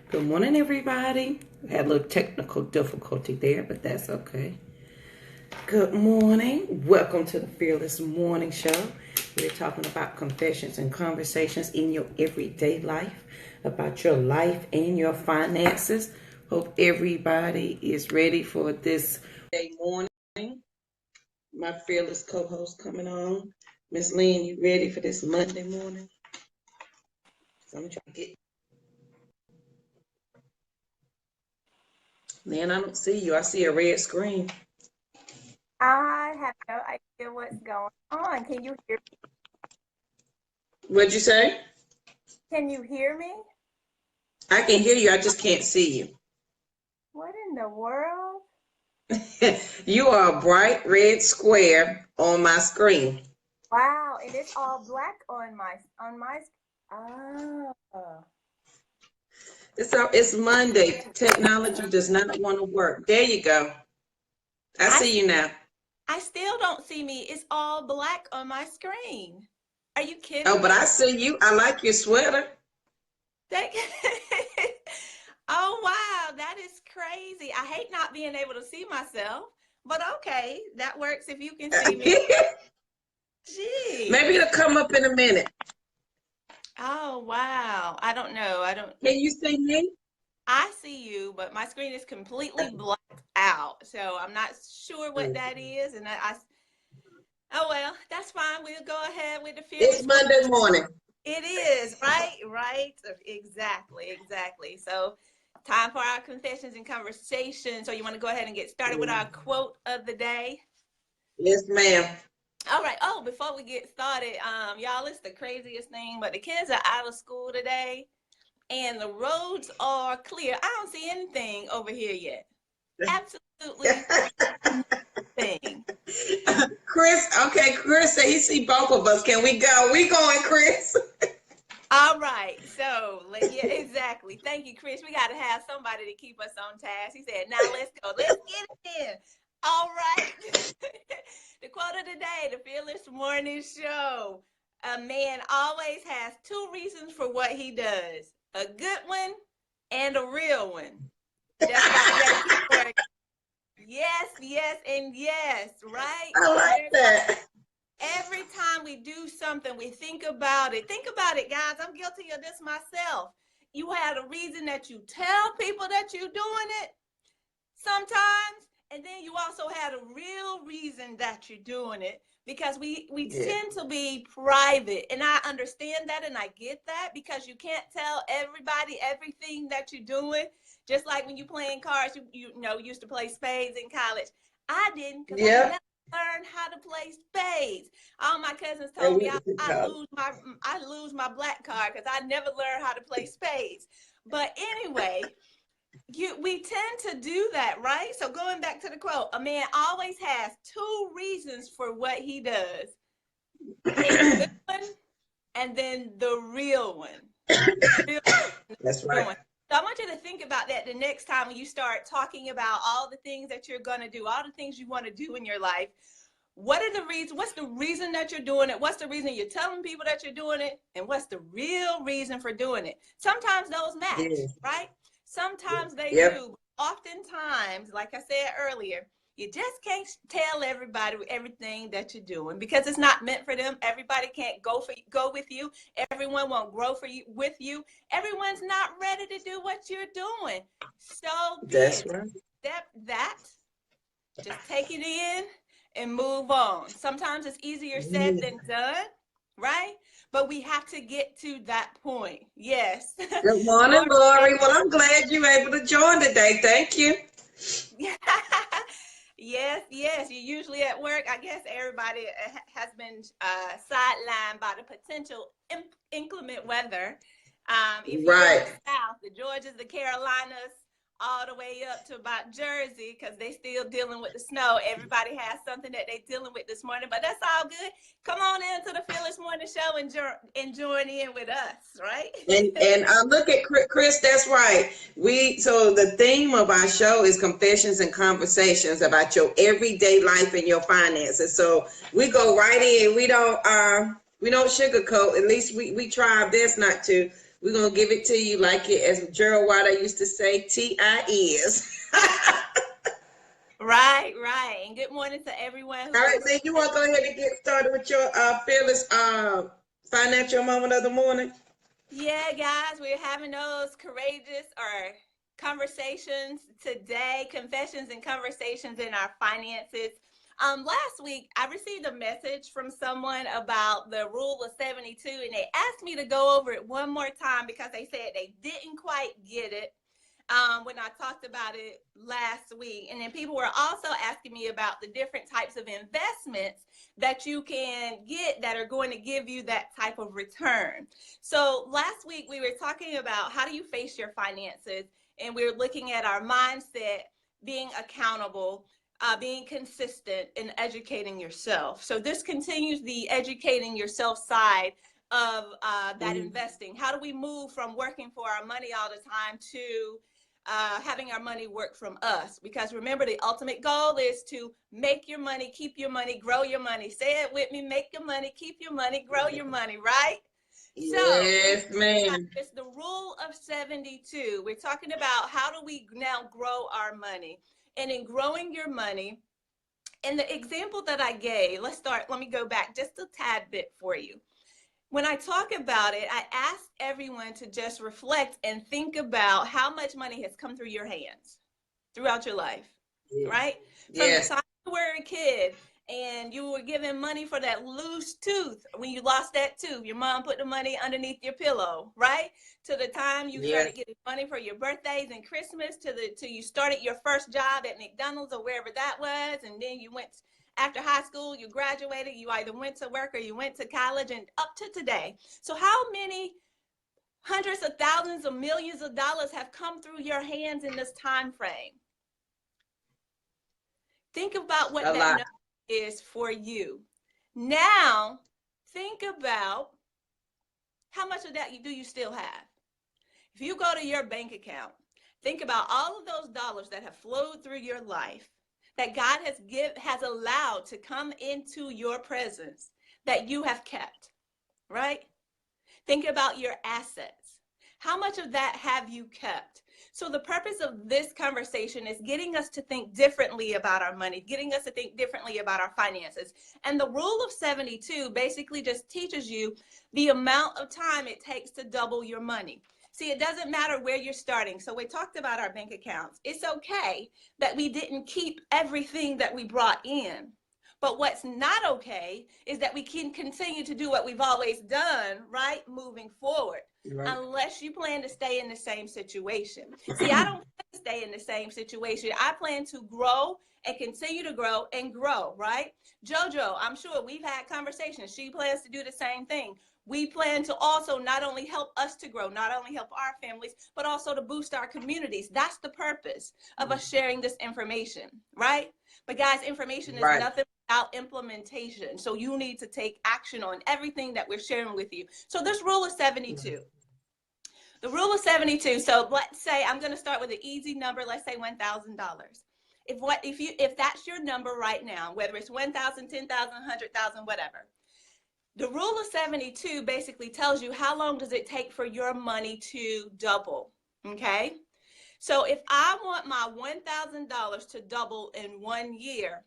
Good morning, everybody. We had a little technical difficulty there, but that's okay. Good morning. Welcome to the Fearless Morning Show. We're talking about confessions and conversations in your everyday life, about your life and your finances. Hope everybody is ready for this day morning. My fearless co-host coming on. Miss Lynn, you ready for this Monday morning? I'm trying to get. Man, I don't see you. I see a red screen. I have no idea what's going on. Can you hear me? What'd you say? Can you hear me? I can hear you. I just can't see you. What in the world? You are a bright red square on my screen. Wow, and it's all black on my oh. It's Monday. Technology does not want to work. There you go. I see you now. I still don't see me. It's all black on my screen. Are you kidding Oh, me? but I see you. I like your sweater. Oh, wow, that is crazy. I hate not being able to see myself, but okay, that works if you can see me. Gee. Maybe it'll come up in a minute. Oh, wow. I don't know. Can you see me? I see you, but my screen is completely blacked out. So I'm not sure what that is. And oh, well, that's fine. We'll go ahead with the fearless. It's Monday morning. It is, right? Right. Exactly. So time for our confessions and conversations. So you want to go ahead and get started with our quote of the day? Yes, ma'am. All right. Oh, before we get started, y'all, it's the craziest thing, but the kids are out of school today and the roads are clear. I don't see anything over here yet. Absolutely nothing. Chris said he see both of us. Can we go? We going, Chris. All right. So, yeah, exactly. Thank you, Chris. We got to have somebody to keep us on task. He said, now let's go. Let's get it in. All right. The quote of the day, the Fearless Morning Show. A man always has two reasons for what he does. A good one and a real one. That's why we got to keep working. Yes, and yes, right? I like that. Every time we do something, we think about it. Think about it, guys. I'm guilty of this myself. You had a reason that you tell people that you're doing it sometimes, and then you also had a real reason that you're doing it, because we tend to be private, and I understand that and I get that, because you can't tell everybody everything that you're doing. Just like when you playing cards, you used to play spades in college. I didn't, because I never learned how to play spades. All my cousins told me I lose my black card because I never learned how to play spades. But anyway, we tend to do that, right? So going back to the quote, a man always has two reasons for what he does. A good one and then the real one. That's right. So I want you to think about that the next time when you start talking about all the things that you're going to do, all the things you want to do in your life. What are the reasons? What's the reason that you're doing it? What's the reason you're telling people that you're doing it? And what's the real reason for doing it? Sometimes those match, right? Sometimes they do. Oftentimes, like I said earlier, you just can't tell everybody everything that you're doing because it's not meant for them. Everybody can't go with you. Everyone won't grow with you. Everyone's not ready to do what you're doing. So that's right. That just take it in and move on. Sometimes it's easier said than done, right? But we have to get to that point. Yes. Good morning, Lori. Well, I'm glad you were able to join today. Thank you. Yes. You're usually at work. I guess everybody has been sidelined by the potential inclement weather. If you're in the South, the Georgias, the Carolinas, all the way up to about Jersey, because they still dealing with the snow. Everybody has something that they're dealing with this morning, but that's all good. Come on into the Fearless Morning Show and join in with us, right? And look at Chris, that's right. So the theme of our show is confessions and conversations about your everyday life and your finances. So we go right in. We don't sugarcoat. At least we try our best not to. We're going to give it to you like it, as Gerald Wilder used to say, T.I. is. Right, right. And good morning to everyone All who right, is. man, you want to go ahead and get started with your fearless financial moment of the morning? Yeah, guys, we're having those courageous or conversations today, confessions and conversations in our finances. Last week, I received a message from someone about the rule of 72, and they asked me to go over it one more time because they said they didn't quite get it when I talked about it last week. And then people were also asking me about the different types of investments that you can get that are going to give you that type of return. So last week we were talking about how do you face your finances, and we were looking at our mindset, being accountable, being consistent, and educating yourself. So this continues the educating yourself side of that investing. How do we move from working for our money all the time to having our money work from us? Because remember, the ultimate goal is to make your money, keep your money, grow your money. Say it with me: make your money, keep your money, grow your money, right? So Yes, ma'am. it's the rule of 72. We're talking about how do we now grow our money. And in growing your money, and the example that I gave, let me go back just a tad bit for you. When I talk about it, I ask everyone to just reflect and think about how much money has come through your hands throughout your life, right? From the Yes. time you were a kid and you were given money for that loose tooth, when you lost that tooth, your mom put the money underneath your pillow, right? To the time you started getting money for your birthdays and Christmas, till you started your first job at McDonald's or wherever that was, and then you went after high school, you graduated, you either went to work or you went to college, and up to today. So how many hundreds of thousands of millions of dollars have come through your hands in this time frame? Think about what that number is for you. Now, think about how much of that do you still have? If you go to your bank account, think about all of those dollars that have flowed through your life, that God has allowed to come into your presence, that you have kept, right? Think about your assets. How much of that have you kept? So the purpose of this conversation is getting us to think differently about our money, getting us to think differently about our finances. And the rule of 72 basically just teaches you the amount of time it takes to double your money. See, it doesn't matter where you're starting. So we talked about our bank accounts. It's okay that we didn't keep everything that we brought in. But what's not okay is that we can continue to do what we've always done, right? Moving forward, unless you plan to stay in the same situation. See, I don't plan to stay in the same situation. I plan to grow and continue to grow and grow, right? JoJo, I'm sure we've had conversations. She plans to do the same thing. We plan to also not only help us to grow, not only help our families, but also to boost our communities. That's the purpose of us sharing this information, right? But guys, information is nothing without implementation. So you need to take action on everything that we're sharing with you. So this rule of 72. The rule of 72. So let's say I'm going to start with an easy number. Let's say $1,000. If that's your number right now, whether it's 1,000, 10,000, 100,000, whatever. The rule of 72 basically tells you how long does it take for your money to double, okay? So if I want my $1,000 to double in 1 year,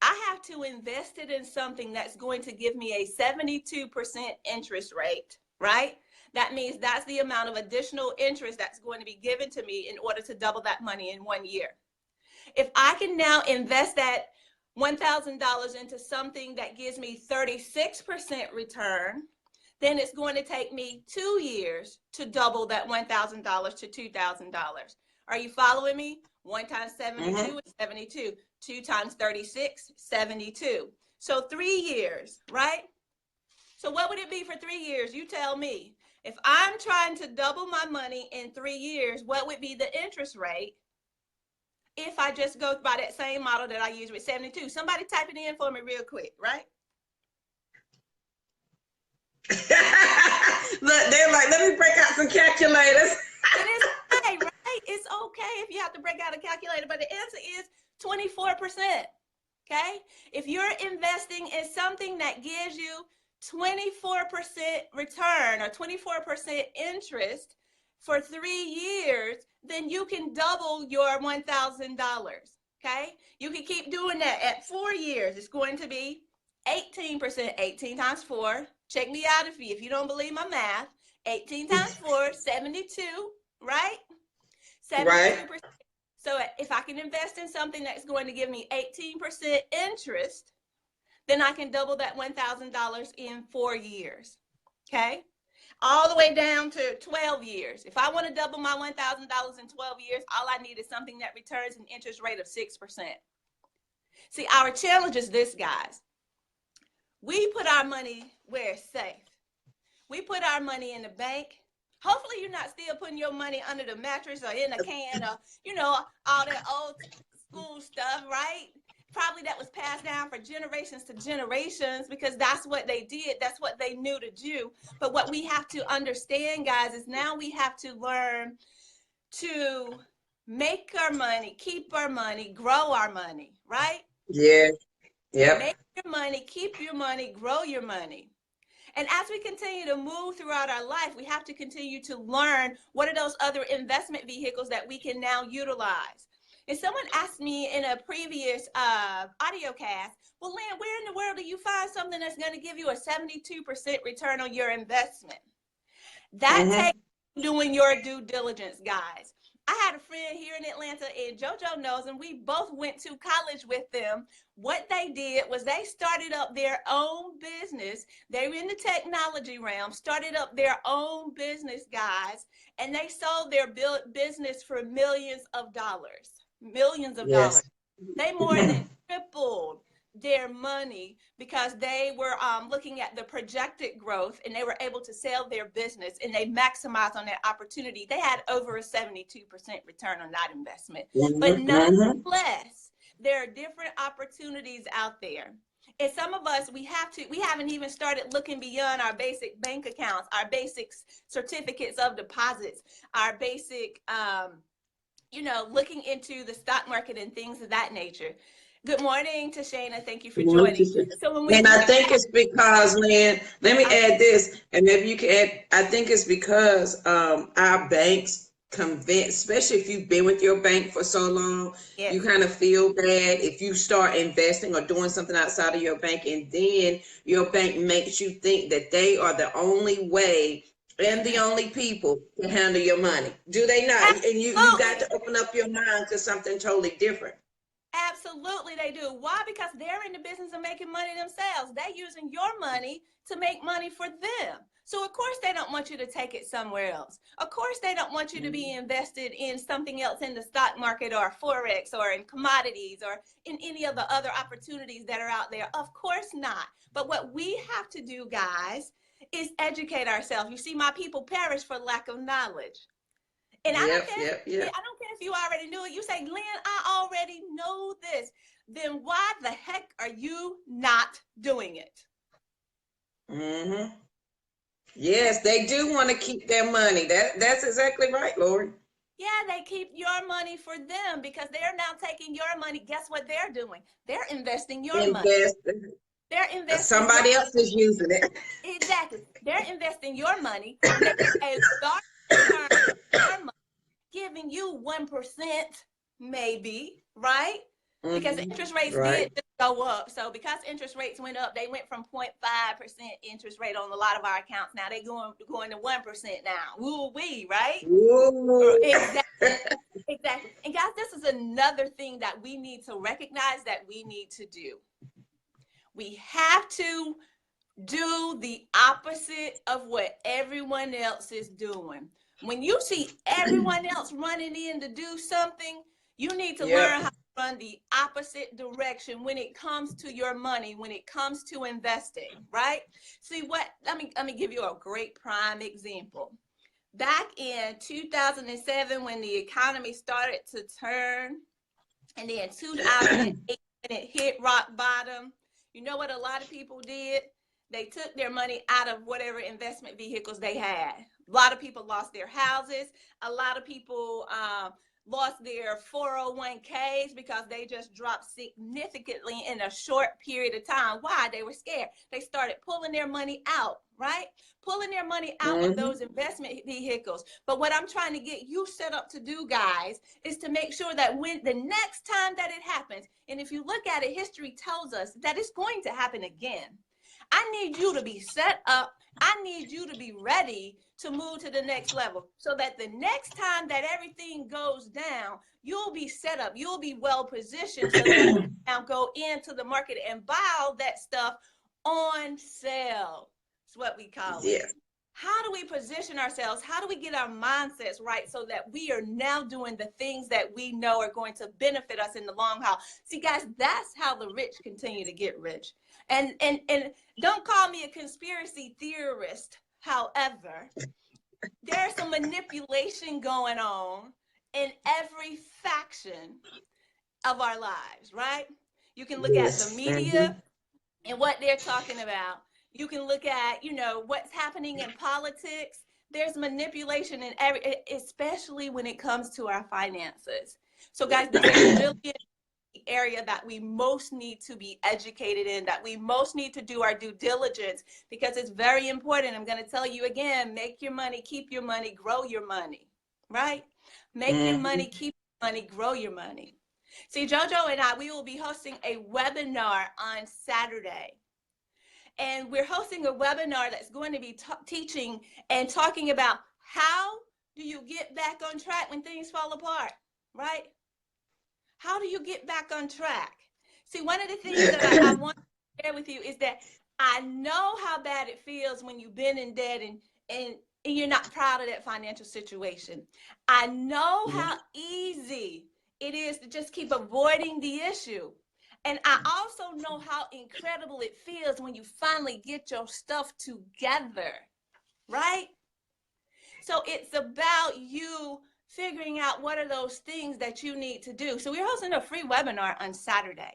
I have to invest it in something that's going to give me a 72% interest rate, right? That means that's the amount of additional interest that's going to be given to me in order to double that money in 1 year. If I can now invest that $1,000 into something that gives me 36% return, then it's going to take me 2 years to double that $1,000 to $2,000. Are you following me? 1 times 72 is 72. 2 times 36, 72. So 3 years, right? So what would it be for 3 years? You tell me. If I'm trying to double my money in 3 years, what would be the interest rate if I just go by that same model that I use with 72? Somebody type it in for me real quick, right? Look, they're like, let me break out some calculators. And it's okay, right? It's okay if you have to break out a calculator, but the answer is 24%. Okay? If you're investing in something that gives you 24% return or 24% interest for 3 years, then you can double your $1,000. Okay? You can keep doing that at 4 years. It's going to be 18%, 18 times 4. Check me out if you don't believe my math. 18 times 4, 72, right? 72%. Right. So if I can invest in something that's going to give me 18% interest, then I can double that $1,000 in 4 years. Okay? All the way down to 12 years. If I want to double my $1,000 in 12 years, all I need is something that returns an interest rate of 6%. See, our challenge is this, guys. We put our money where it's safe. We put our money in the bank. Hopefully you're not still putting your money under the mattress or in a can or, all that old school stuff, right? Probably that was passed down for generations to generations because that's what they did. That's what they knew to do. But what we have to understand, guys, is now we have to learn to make our money, keep our money, grow our money, right? Yeah. Yep. Make your money, keep your money, grow your money. And as we continue to move throughout our life, we have to continue to learn what are those other investment vehicles that we can now utilize. And someone asked me in a previous audio cast, well, Lynn, where in the world do you find something that's going to give you a 72% return on your investment? That takes doing your due diligence, guys. I had a friend here in Atlanta, and JoJo knows, and we both went to college with them. What they did was they started up their own business. They were in the technology realm, started up their own business, guys, and they sold their business for millions of dollars. Millions of dollars. They more than tripled their money because they were looking at the projected growth and they were able to sell their business and they maximized on that opportunity. They had over a 72% return on that investment. But nonetheless, there are different opportunities out there. And some of us, we haven't even started looking beyond our basic bank accounts, our basic certificates of deposits, our basic, looking into the stock market and things of that nature. Good morning, Tashana. Thank you for joining. So I think it's because, Lynn, let me add this, and maybe you can add, I think it's because our banks convince, especially if you've been with your bank for so long, you kind of feel bad if you start investing or doing something outside of your bank, and then your bank makes you think that they are the only way and the only people to handle your money. Do they not? And you got to open up your mind to something totally different. Absolutely, they do. Why? Because they're in the business of making money themselves. They're using your money to make money for them. So, of course, they don't want you to take it somewhere else. Of course, they don't want you to be invested in something else in the stock market or Forex or in commodities or in any of the other opportunities that are out there. Of course not. But what we have to do, guys, is educate ourselves. You see, my people perish for lack of knowledge. And I don't care if you already knew it. You say, Lynn, I already know this. Then why the heck are you not doing it? Yes, they do want to keep their money. That's exactly right, Lori. Yeah, they keep your money for them because they're now taking your money. Guess what they're doing? They're investing your money. They're investing. Somebody else is using it. Exactly. They're investing your money. They're a large return, giving you 1%, maybe, right? Because interest rates did just go up. So because interest rates went up, they went from 0.5% interest rate on a lot of our accounts. Now they're going to 1% now. Woo-wee, right? Woo. Exactly. And guys, this is another thing that we need to recognize that we need to do. We have to do the opposite of what everyone else is doing. When you see everyone else running in to do something, you need to learn how to run the opposite direction when it comes to your money, when it comes to investing, right? See what, let me give you a great prime example. Back in 2007, when the economy started to turn, and then 2008, when it hit rock bottom, you know what a lot of people did? They took their money out of whatever investment vehicles they had. A lot of people lost their houses. A lot of people lost their 401ks because they just dropped significantly in a short period of time. Why? They were scared. They started pulling their money out, right? Pulling their money out of those investment vehicles. But what I'm trying to get you set up to do, guys, is to make sure that when the next time that it happens, and if you look at it, history tells us that it's going to happen again. I need you to be set up. I need you to be ready to move to the next level so that the next time that everything goes down, you'll be set up. You'll be well positioned so you can now go into the market and buy all that stuff on sale. It's what we call it. Yeah. How do we position ourselves? How do we get our mindsets right so that we are now doing the things that we know are going to benefit us in the long haul? See, guys, that's how the rich continue to get rich. And don't call me a conspiracy theorist. However, there's some manipulation going on in every faction of our lives, right? You can look at the media and what they're talking about. You can look at, what's happening in politics. There's manipulation in especially when it comes to our finances. So guys, this is really an area that we most need to be educated in, that we most need to do our due diligence, because it's very important. I'm going to tell you again, make your money, keep your money, grow your money, right? Make your money, keep your money, grow your money. See, JoJo and I, we will be hosting a webinar on Saturday. And we're hosting a webinar that's going to be teaching and talking about how do you get back on track when things fall apart, right? How do you get back on track? See, one of the things that I want to share with you is that I know how bad it feels when you've been in debt and you're not proud of that financial situation. I know how easy it is to just keep avoiding the issue. And I also know how incredible it feels when you finally get your stuff together, right? So it's about you figuring out what are those things that you need to do. So we're hosting a free webinar on Saturday.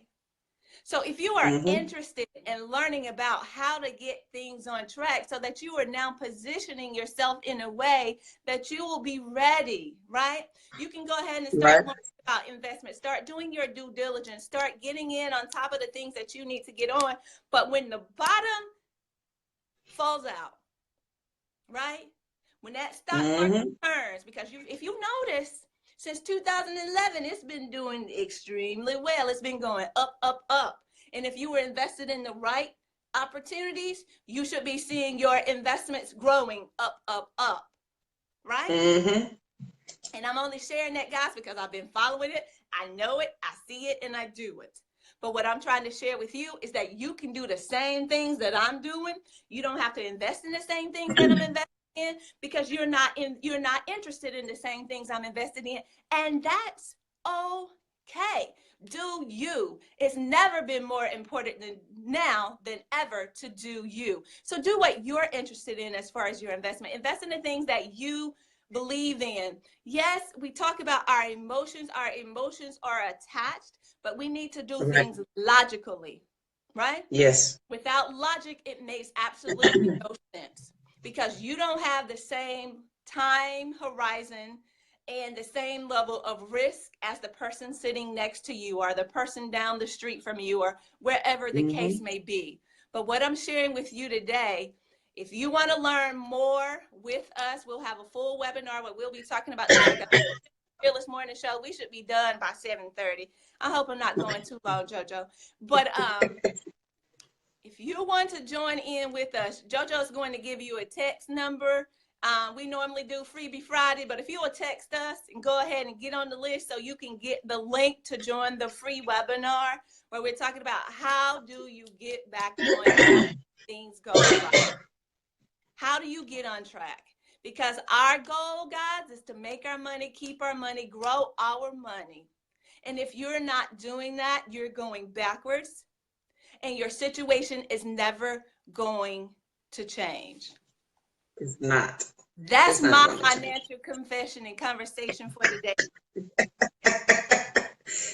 So if you are interested in learning about how to get things on track so that you are now positioning yourself in a way that you will be ready, right? You can go ahead and start learning about investment, start doing your due diligence, start getting in on top of the things that you need to get on. But when the bottom falls out, right? When that stock market turns, because if you notice, since 2011, it's been doing extremely well. It's been going up, up, up. And if you were invested in the right opportunities, you should be seeing your investments growing up, up, up, right? And I'm only sharing that, guys, because I've been following it. I know it, I see it, and I do it. But what I'm trying to share with you is that you can do the same things that I'm doing. You don't have to invest in the same things that I'm investing in because you're not interested in the same things I'm invested in, and that's okay. Do you. It's never been more important than ever to do you. So do what you're interested in as far as your investment. Invest in the things that you believe in. Yes, we talk about our emotions. Our emotions are attached, but we need to do things logically, right? Yes. Without logic, it makes absolutely no sense, because you don't have the same time horizon and the same level of risk as the person sitting next to you or the person down the street from you or wherever the case may be. But what I'm sharing with you today, if you want to learn more with us, we'll have a full webinar where we'll be talking about this. Fearless Morning Show. We should be done by 7:30. I hope I'm not going too long, JoJo. But if you want to join in with us, JoJo's going to give you a text number. We normally do Freebie Friday, but if you will text us and go ahead and get on the list so you can get the link to join the free webinar where we're talking about how do you get back on track, things go right. How do you get on track? Because our goal, guys, is to make our money, keep our money, grow our money. And if you're not doing that, you're going backwards, and your situation is never going to change. It's not. That's my financial confession and conversation for today.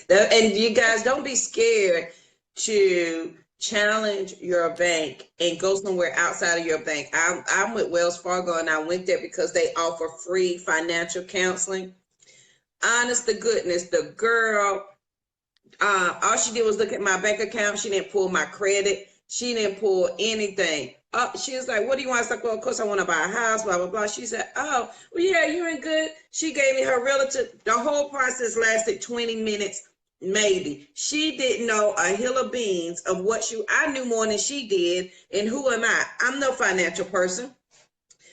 And you guys, don't be scared to challenge your bank and go somewhere outside of your bank. I'm with Wells Fargo, and I went there because they offer free financial counseling. honest to goodness, the girl, all she did was look at my bank account. She didn't pull my credit. She didn't pull anything. She was like, what do you want? I was like, well, of course I want to buy a house, blah, blah, blah. She said, oh, well, yeah, you're in good. She gave me her relative. The whole process lasted 20 minutes, maybe. She didn't know a hill of beans of what I knew more than she did. And who am I? I'm no financial person.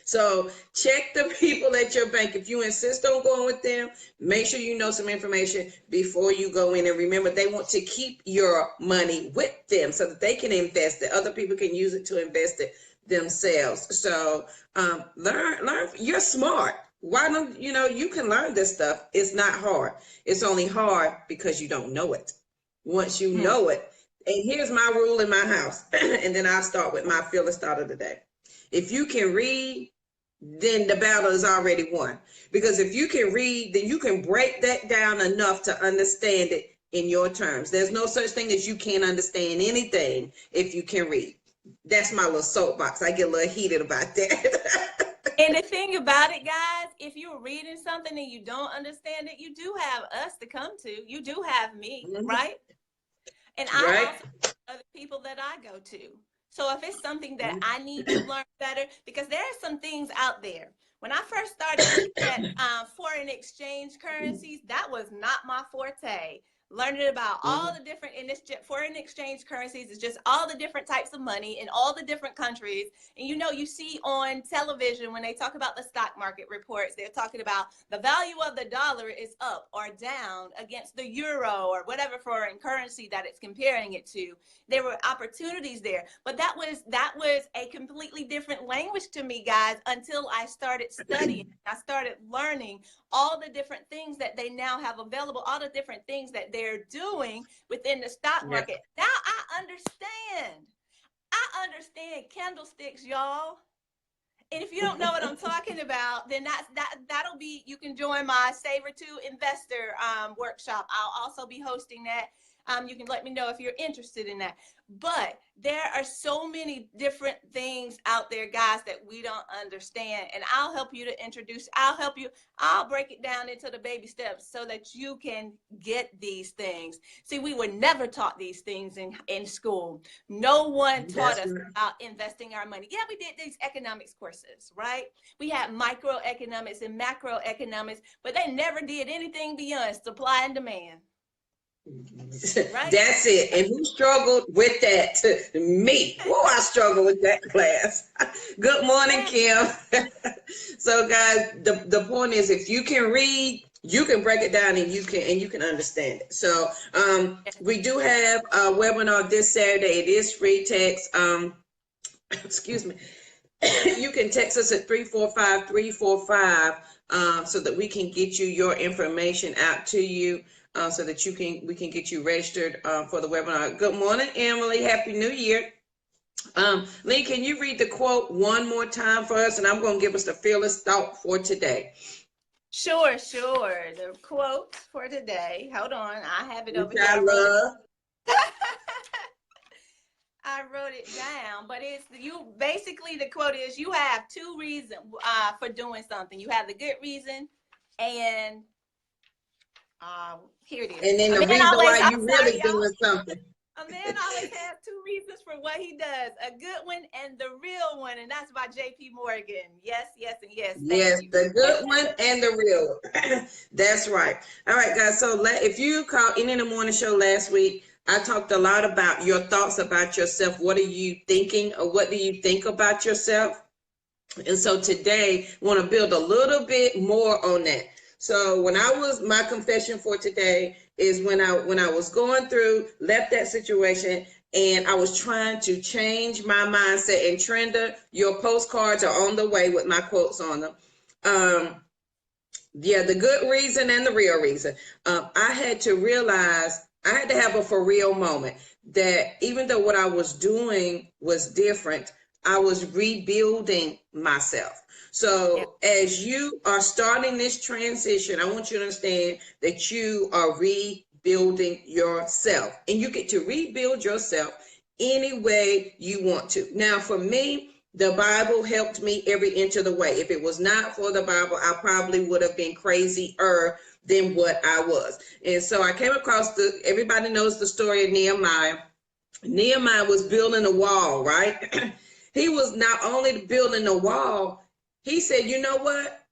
So check the people at your bank. If you insist on going with them, make sure you know some information before you go in. And remember, they want to keep your money with them so that they can invest it. Other people can use it to invest it themselves. So learn. You're smart. Why don't you can learn this stuff. It's not hard. It's only hard because you don't know it. Once you know it, and here's my rule in my house, and then I'll start with my fearless thought of the day. If you can read, then the battle is already won. Because if you can read, then you can break that down enough to understand it in your terms. There's no such thing as you can't understand anything if you can read. That's my little soapbox. I get a little heated about that. And the thing about it, guys, if you're reading something and you don't understand it, you do have us to come to. You do have me, right? And I also have other people that I go to. So if it's something that I need to learn better, because there are some things out there. When I first started looking at foreign exchange currencies, that was not my forte. Learning about all the different foreign exchange currencies is just all the different types of money in all the different countries. And you see on television when they talk about the stock market reports, they're talking about the value of the dollar is up or down against the euro or whatever foreign currency that it's comparing it to. There were opportunities there, but that was a completely different language to me, guys, until I started studying. I started learning all the different things that they now have available, all the different things that they're doing within the stock market. Now I understand. I understand candlesticks, y'all. And if you don't know what I'm talking about, then that'll be, you can join my Saver to Investor workshop. I'll also be hosting that. You can let me know if you're interested in that. But there are so many different things out there, guys, that we don't understand. And I'll help you to introduce, I'll break it down into the baby steps so that you can get these things. See, we were never taught these things in school. No one taught us about investing our money. Yeah, we did these economics courses, right? We had microeconomics and macroeconomics, but they never did anything beyond supply and demand. Right? That's it. And who struggled with that? Me. Oh, I struggled with that class. Good morning, Kim. So, guys, the point is, if you can read, you can break it down and you can understand it. So, we do have a webinar this Saturday. It is free text. Excuse me. You can text us at 345-345 so that we can get you your information out to you. So that we can get you registered for the webinar. Good morning, Emily. Happy New Year. Lee, can you read the quote one more time for us? And I'm going to give us the fearless thought for today. Sure. The quote for today. Hold on. I have it over here. I love. I wrote it down, but basically the quote is, you have two reasons for doing something. You have the good reason and here it is. And then the reason why you really doing something. A man always has two reasons for what he does, a good one and the real one, and that's by J.P. Morgan. Yes, and yes. Yes, the good one and the real one. That's right. All right, guys. So if you called in the morning show last week, I talked a lot about your thoughts about yourself. What are you thinking, or what do you think about yourself? And so today, I want to build a little bit more on that. So my confession for today is when I was going through, left that situation, and I was trying to change my mindset. And Trenda, your postcards are on the way with my quotes on them. The good reason and the real reason. I had to realize, I had to have a for real moment that even though what I was doing was different, I was rebuilding myself. So as you are starting this transition, I want you to understand that you are rebuilding yourself, and you get to rebuild yourself any way you want to. Now, for me, The Bible helped me every inch of the way. If it was not for the Bible, I probably would have been crazier than what I was. And so I came across everybody knows the story of Nehemiah. Nehemiah was building a wall, right? He was not only building a wall, he said, you know what?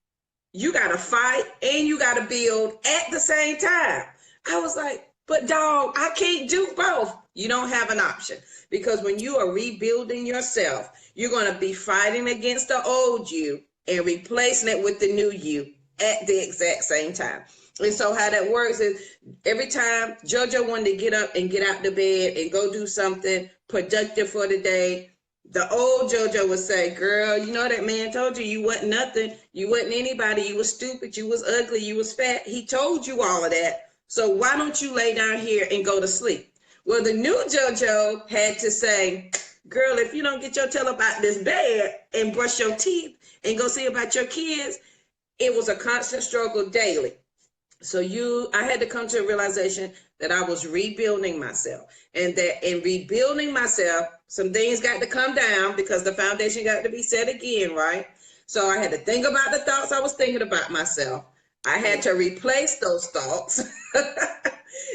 You got to fight and you got to build at the same time. I was like, but dog, I can't do both. You don't have an option, because when you are rebuilding yourself, you're going to be fighting against the old you and replacing it with the new you at the exact same time. And so how that works is every time JoJo wanted to get up and get out the bed and go do something productive for the day, the old JoJo would say, girl, you know that man told you you wasn't nothing. You wasn't anybody. You was stupid. You was ugly. You was fat. He told you all of that. So why don't you lay down here and go to sleep? Well, the new JoJo had to say, girl, if you don't get your tail up out this bed and brush your teeth and go see about your kids, it was a constant struggle daily. So I had to come to a realization that I was rebuilding myself, and that in rebuilding myself, some things got to come down because the foundation got to be set again, right? So I had to think about the thoughts I was thinking about myself. I had to replace those thoughts.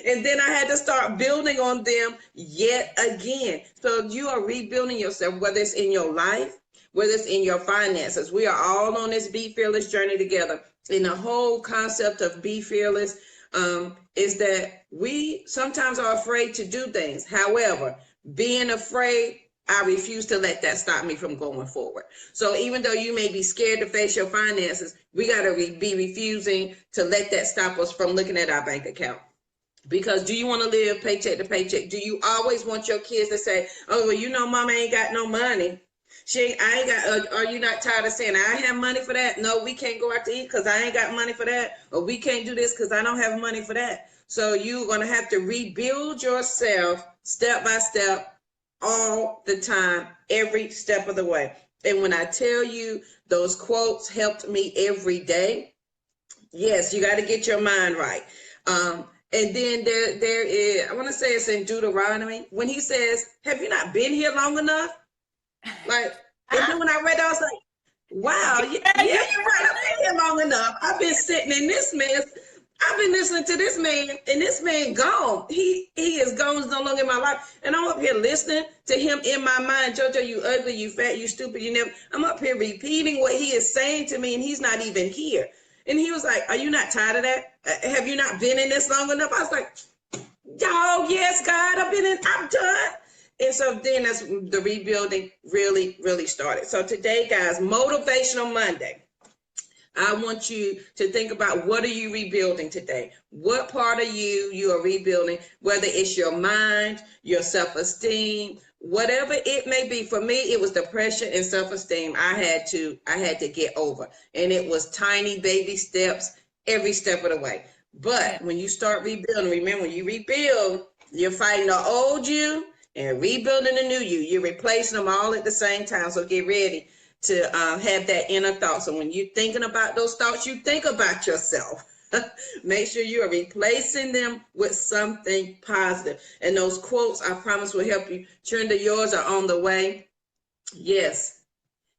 And then I had to start building on them yet again. So you are rebuilding yourself, whether it's in your life, whether it's in your finances. We are all on this Be Fearless journey together. And the whole concept of Be Fearless is that we sometimes are afraid to do things. However, being afraid, I refuse to let that stop me from going forward. So even though you may be scared to face your finances, we got to be refusing to let that stop us from looking at our bank account. Because do you want to live paycheck to paycheck? Do you always want your kids to say, oh, well, you know, mama ain't got no money. I ain't got, are you not tired of saying, I have money for that? No, we can't go out to eat because I ain't got money for that. Or we can't do this because I don't have money for that. So you're going to have to rebuild yourself step by step, all the time, every step of the way. And when I tell you those quotes helped me every day, yes, you got to get your mind right. And then there is, I want to say it's in Deuteronomy, when he says, have you not been here long enough? Like, and then when I read that, I was like, wow, yeah, you're right. I've been here long enough. I've been sitting in this mess. I've been listening to this man, and this man gone. He is gone. He's no longer in my life. And I'm up here listening to him in my mind. JoJo, you ugly, you fat, you stupid, you never. I'm up here repeating what he is saying to me, and he's not even here. And he was like, are you not tired of that? Have you not been in this long enough? I was like, oh, yes, God, I'm done. And so then that's the rebuilding really, really started. So today, guys, Motivational Monday. I want you to think about, what are you rebuilding today? What part of you are rebuilding, whether it's your mind, your self-esteem, whatever it may be. For me, it was depression and self-esteem I had to get over. And it was tiny baby steps every step of the way. But when you start rebuilding, remember, when you rebuild, you're fighting the old you and rebuilding the new you. You're replacing them all at the same time. So get ready to have that inner thought. So when you're thinking about those thoughts, you think about yourself. Make sure you are replacing them with something positive. And those quotes, I promise, will help you. Trenda, yours are on the way. Yes,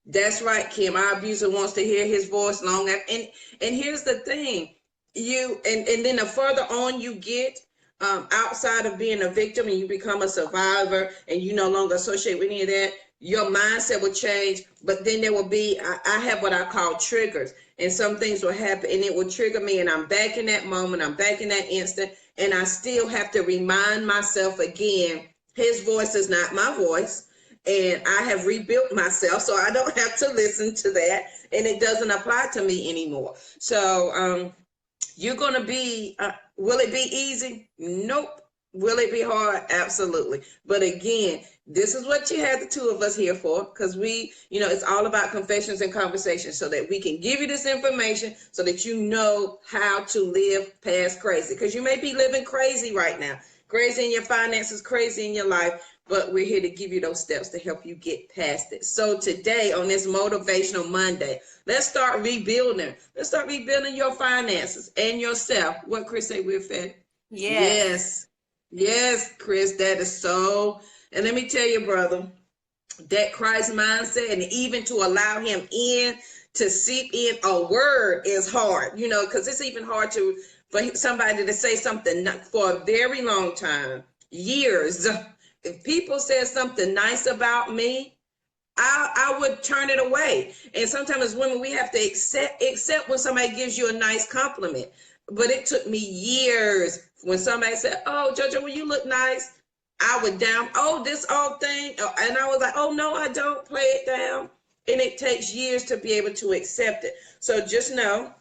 that's right, Kim. Our abuser wants to hear his voice long after. And here's the thing. And then the further on you get, outside of being a victim and you become a survivor and you no longer associate with any of that, your mindset will change. But then there will be, I have what I call triggers, and some things will happen and it will trigger me, and I'm back in that moment, I'm back in that instant, and I still have to remind myself again, his voice is not my voice, and I have rebuilt myself, so I don't have to listen to that, and it doesn't apply to me anymore. So you're going to be, will it be easy? Nope. Will it be hard? Absolutely. But again, this is what you have the two of us here for, because it's all about confessions and conversations, so that we can give you this information so that you know how to live past crazy. Because you may be living crazy right now, crazy in your finances, crazy in your life, but we're here to give you those steps to help you get past it. So today, on this Motivational Monday, let's start rebuilding. Let's start rebuilding your finances and yourself. What Chris say, we're fed? Yes. Yes, Chris, that is so. And let me tell you, brother, that Christ mindset, and even to allow him in to seep in a word is hard, you know, because it's even hard to for somebody to say something for a very long time, years. If people said something nice about me, I would turn it away. And sometimes as women, we have to accept when somebody gives you a nice compliment. But it took me years when somebody said, "Oh, Jojo, well, you look nice." I would down, "Oh, this old thing," and I was like, "Oh no, I don't." Play it down, and it takes years to be able to accept it. So just know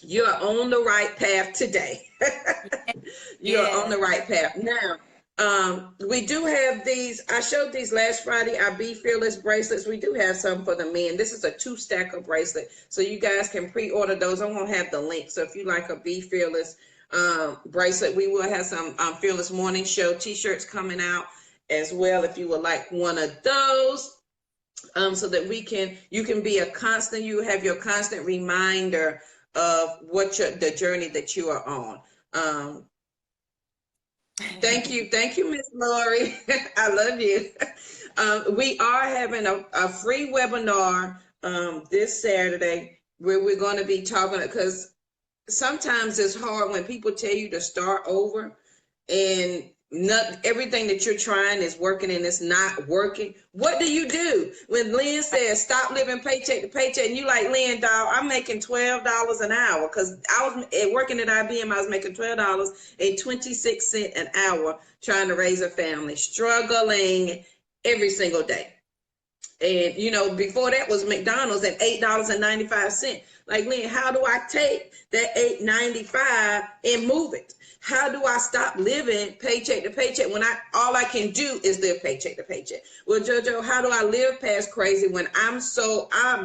you're on the right path today. You're on Yeah. the right path. Now, we do have these. I showed these last Friday, our Be Fearless bracelets. We do have some for the men. This is a 2-stacker bracelet. So you guys can pre-order those. I won't have the link. So if you like a Be Fearless bracelet, we will have some Fearless Morning Show t-shirts coming out as well if you would like one of those. So that you can be a constant, you have your constant reminder of the journey that you are on. Thank you, Miss Lori. I love you. We are having a free webinar this Saturday where we're going to be talking, because sometimes it's hard when people tell you to start over and not everything that you're trying is working and it's not working. What do you do when Lynn says stop living paycheck to paycheck, and you like, "Lynn, dog, I'm making $12 an hour," because I was working at IBM. I was making $12.26 an hour trying to raise a family, struggling every single day. And you know, before that was McDonald's at $8.95. Like, "Lynn, how do I take that $8.95 and move it? How do I stop living paycheck to paycheck when all I can do is live paycheck to paycheck?" Well, Jojo, how do I live past crazy when I'm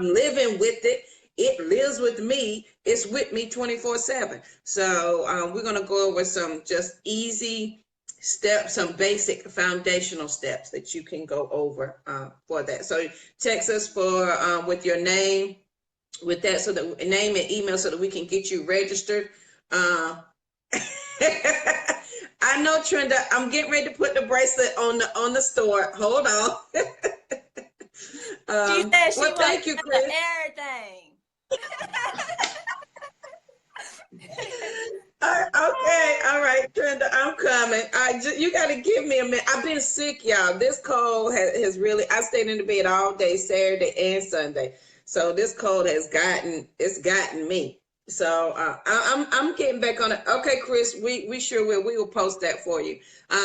living with it? It lives with me. It's with me 24/7. So we're gonna go over some just easy steps, some basic foundational steps that you can go over for that. So text us for with your name, with that, so that name and email, so that we can get you registered. I know, Trenda, I'm getting ready to put the bracelet on the store. Hold on. She said she Well, thank wants you, Chris. everything. Okay, all right, Trenda, I'm coming. You got to give me a minute. I've been sick, y'all. This cold has really. I stayed in the bed all day Saturday and Sunday, so this cold has gotten me. So I'm getting back on it. Okay, Chris, we sure will. We will post that for you.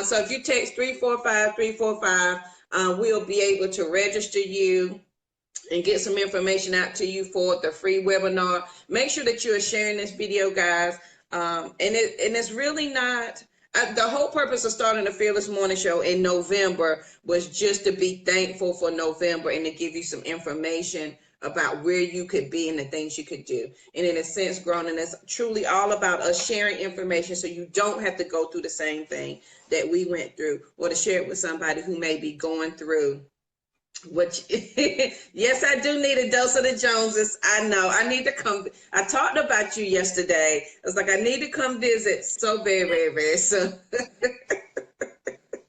So if you text 345-345, we'll be able to register you and get some information out to you for the free webinar. Make sure that you are sharing this video, guys. And it's really not. The whole purpose of starting the Fearless Morning Show in November was just to be thankful for November and to give you some information about where you could be and the things you could do. And in a sense, grown, and it's truly all about us sharing information so you don't have to go through the same thing that we went through, or to share it with somebody who may be going through what. Yes, I do need a dose of the Joneses. I know. I need to come. I talked about you yesterday. I was like, I need to come visit so very, very, very soon.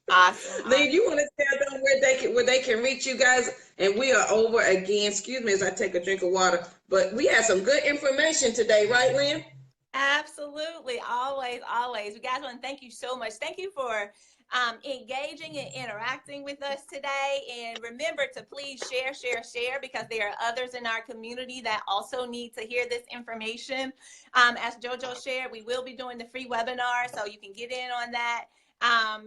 Awesome. Lee, you want to tell them where they can reach you guys? And we are over again. Excuse me as I take a drink of water. But we had some good information today, right, Lynn? Absolutely. Always, always. We guys want to thank you so much. Thank you for engaging and interacting with us today. And remember to please share, because there are others in our community that also need to hear this information. As JoJo shared, we will be doing the free webinar, so you can get in on that.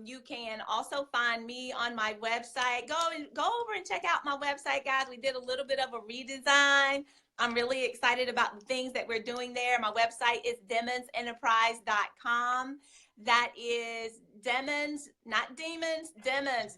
You can also find me on my website. Go over and check out my website, guys. We did a little bit of a redesign. I'm really excited about the things that we're doing there. My website is demonsenterprise.com. That is Demons, not demons, Demons,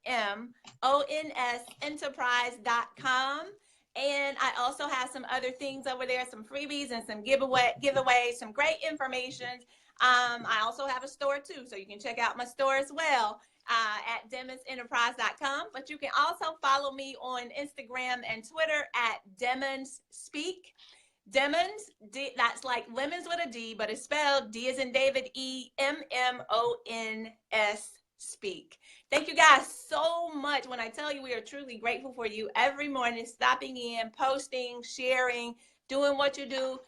DEMMONS enterprise.com. And I also have some other things over there, some freebies and some giveaways, some great information. I also have a store too, so you can check out my store as well. At demonsenterprise.com, but you can also follow me on Instagram and Twitter at Demons Speak. Demons, that's like lemons with a D, but it's spelled D as in David, EMMONS speak. Thank you guys so much. When I tell you we are truly grateful for you every morning, stopping in, posting, sharing, doing what you do.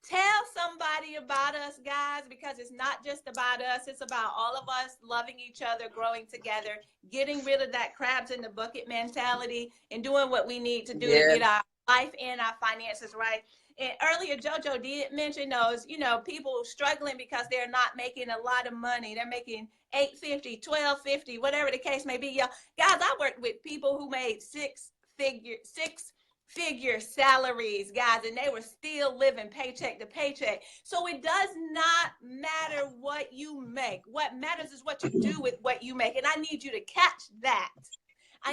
Tell somebody about us, guys, because it's not just about us. It's about all of us loving each other, growing together, getting rid of that crabs in the bucket mentality, and doing what we need to do to get our life and our finances right. And earlier, JoJo did mention those, people struggling because they're not making a lot of money. They're making $850, $1250, whatever the case may be. Y'all, guys, I worked with people who made six figure salaries, guys, and they were still living paycheck to paycheck. So it does not matter what you make. What matters is what you do with what you make. And I need you to catch that.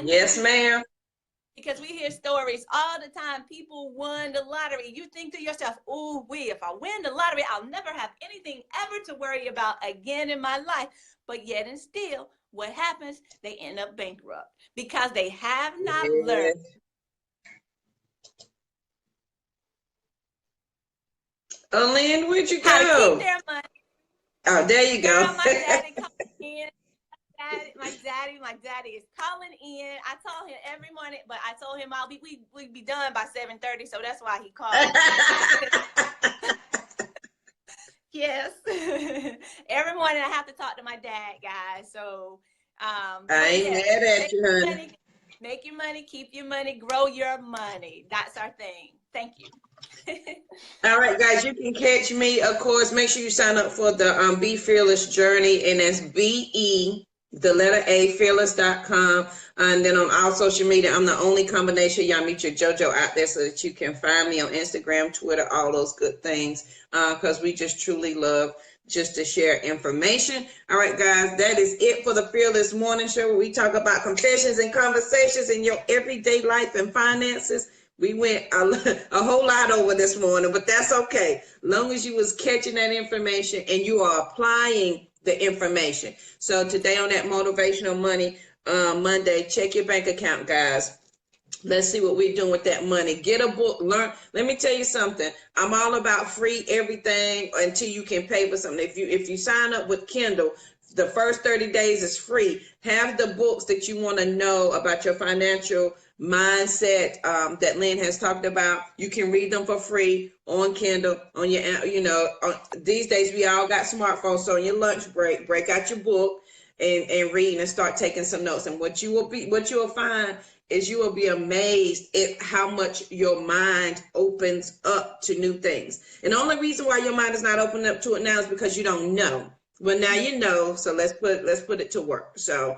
Yes, ma'am. Because we hear stories all the time. People won the lottery. You think to yourself, oh, if I win the lottery, I'll never have anything ever to worry about again in my life. But yet and still, what happens? They end up bankrupt because they have not learned. Oh, Lynn, where'd you go? How to keep their money. Oh, there you go. Girl, my daddy comes in. My daddy is calling in. I told him every morning, but I told him we'd be done by 7:30, so that's why he called. Yes. Every morning I have to talk to my dad, guys. So I ain't mad at you, honey. Make your money, keep your money, grow your money. That's our thing. Thank you. All right, guys, you can catch me, of course. Make sure you sign up for the Be Fearless Journey, and that's BE, the letter A, fearless.com. And then on all social media, I'm the only combination. Y'all meet your JoJo out there so that you can find me on Instagram, Twitter, all those good things, because we just truly love just to share information. All right, guys, that is it for the Fearless Morning Show, where we talk about confessions and conversations in your everyday life and finances. We went a whole lot over this morning, but that's okay. Long as you was catching that information and you are applying the information. So today on that Motivational Money Monday, check your bank account, guys. Let's see what we're doing with that money. Get a book, learn. Let me tell you something. I'm all about free everything until you can pay for something. If you sign up with Kindle, the first 30 days is free. Have the books that you want to know about your financial mindset that Lynn has talked about. You can read them for free on Kindle, on your, these days we all got smartphones, so on your lunch break out your book and read and start taking some notes. And what you will find is you will be amazed at how much your mind opens up to new things. And the only reason why your mind is not opening up to it now is because you don't know. Well, now you know, so let's put it to work. So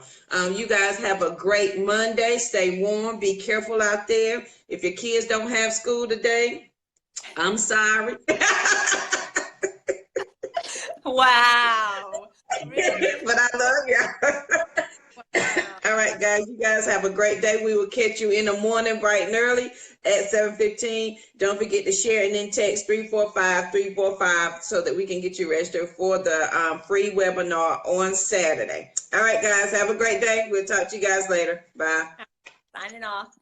you guys have a great Monday. Stay warm. Be careful out there. If your kids don't have school today, I'm sorry. Wow. Really? But I love you. Wow. All right, guys. You guys have a great day. We will catch you in the morning bright and early at 7:15. Don't forget to share and then text 345-345 so that we can get you registered for the free webinar on Saturday. All right, guys. Have a great day. We'll talk to you guys later. Bye. Signing off.